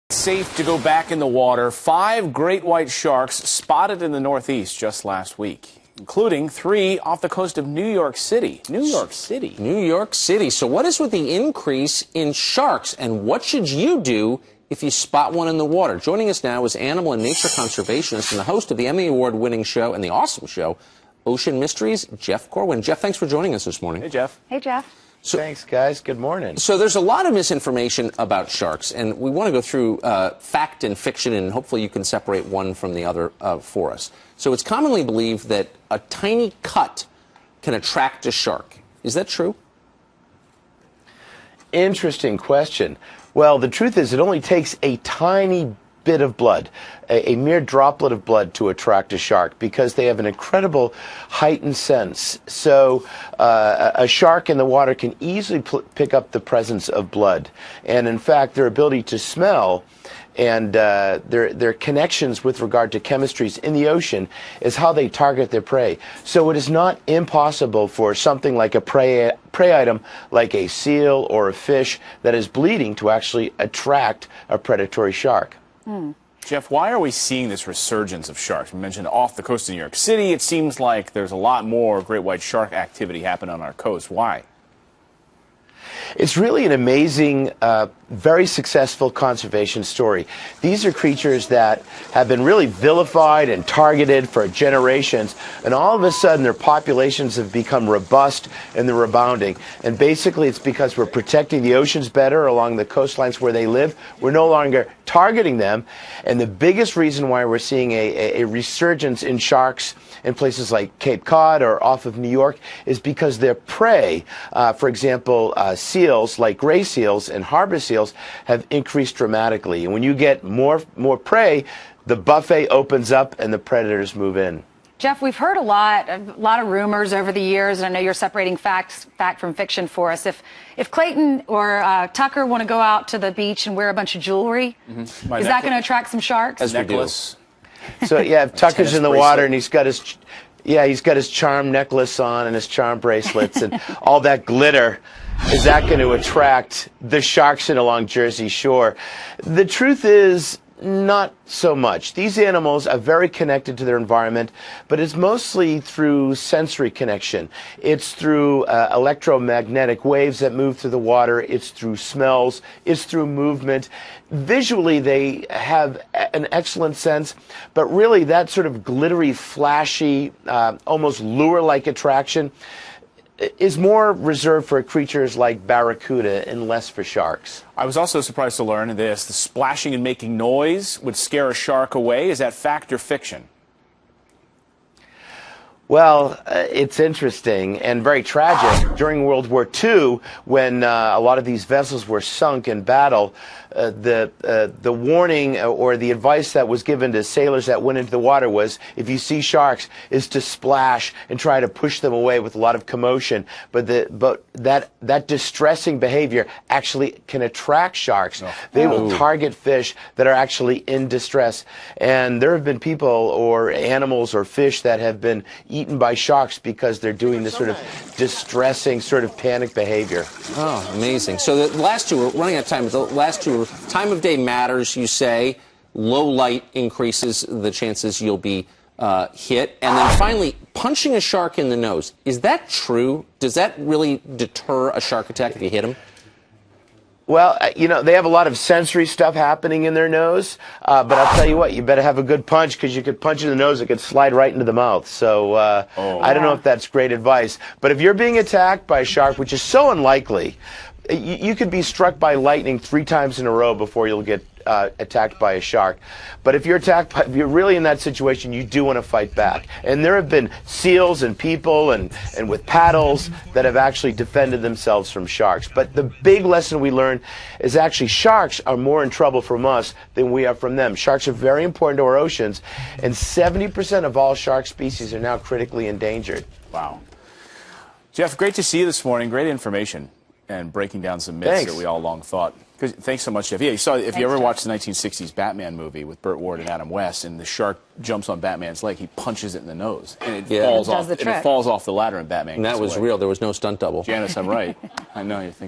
Safe to go back in the water. 5 great white sharks spotted in the Northeast just last week, including 3 off the coast of New York City. New York City. So what is with the increase in sharks, and what should you do if you spot one in the water? Joining us now is animal and nature conservationist and the host of the Emmy Award-winning show and the awesome show, Ocean Mysteries, Jeff Corwin. Jeff, thanks for joining us this morning. Hey, Jeff. Hey, Jeff. So, thanks, guys. Good morning. So there's a lot of misinformation about sharks, and we want to go through fact and fiction, and hopefully you can separate one from the other for us. So it's commonly believed that a tiny cut can attract a shark. Is that true? Interesting question. Well, the truth is it only takes a tiny bit of blood, a mere droplet of blood, to attract a shark, because they have an incredible heightened sense. So a shark in the water can easily pick up the presence of blood. And in fact, their ability to smell and their connections with regard to chemistries in the ocean is how they target their prey. So it is not impossible for something like a prey item like a seal or a fish that is bleeding to actually attract a predatory shark. Jeff, why are we seeing this resurgence of sharks? We mentioned off the coast of New York City. It seems like there's a lot more great white shark activity happening on our coast. Why? It's really an amazing, very successful conservation story. These are creatures that have been really vilified and targeted for generations, and all of a sudden their populations have become robust and they're rebounding. And basically it's because we're protecting the oceans better along the coastlines where they live. We're no longer targeting them. And the biggest reason why we're seeing a resurgence in sharks in places like Cape Cod or off of New York is because their prey, for example, seals like gray seals and harbor seals, have increased dramatically. And when you get more prey, the buffet opens up and the predators move in. Jeff, we've heard a lot of rumors over the years, and I know you're separating fact from fiction for us. If Clayton or Tucker want to go out to the beach and wear a bunch of jewelry, is that going to attract some sharks? As necklace. So yeah, if Tucker's in the water and he's got his charm necklace on and his charm bracelets and all that glitter, is that going to attract the sharks in along Jersey Shore? The truth is, not so much. These animals are very connected to their environment, but it's mostly through sensory connection. It's through electromagnetic waves that move through the water. It's through smells. It's through movement. Visually, they have an excellent sense, but really that sort of glittery, flashy, almost lure-like attraction is more reserved for creatures like barracuda and less for sharks. I was also surprised to learn this. The splashing and making noise would scare a shark away. Is that fact or fiction? Well, it's interesting and very tragic. During World War II, when a lot of these vessels were sunk in battle, the warning or the advice that was given to sailors that went into the water was, if you see sharks, is to splash and try to push them away with a lot of commotion. But that distressing behavior actually can attract sharks. They will target fish that are actually in distress. And there have been people or animals or fish that have been eaten by sharks because they're doing this sort of distressing sort of panic behavior. Oh, amazing. So the last two, we're running out of time, but the last two, time of day matters, you say. Low light increases the chances you'll be hit. And then finally, punching a shark in the nose. Is that true? Does that really deter a shark attack if you hit him? Well, you know, they have a lot of sensory stuff happening in their nose, but I'll tell you what, you better have a good punch, because you could punch in the nose, it could slide right into the mouth. So I don't know if that's great advice. But if you're being attacked by a shark, which is so unlikely, you could be struck by lightning 3 times in a row before you'll get attacked by a shark. But if you're really in that situation, you do want to fight back. And there have been seals and people and with paddles that have actually defended themselves from sharks. But the big lesson we learned is actually sharks are more in trouble from us than we are from them. Sharks are very important to our oceans, and 70% of all shark species are now critically endangered. Wow. Jeff, great to see you this morning. Great information and breaking down some myths that we all long thought. Thanks so much, Jeff. Yeah, you saw, if you ever watched the 1960s Batman movie with Burt Ward and Adam West, and the shark jumps on Batman's leg, he punches it in the nose, and it falls off the ladder, and Batman. And that was real. There was no stunt double. Janice, I'm right. I know you're thinking.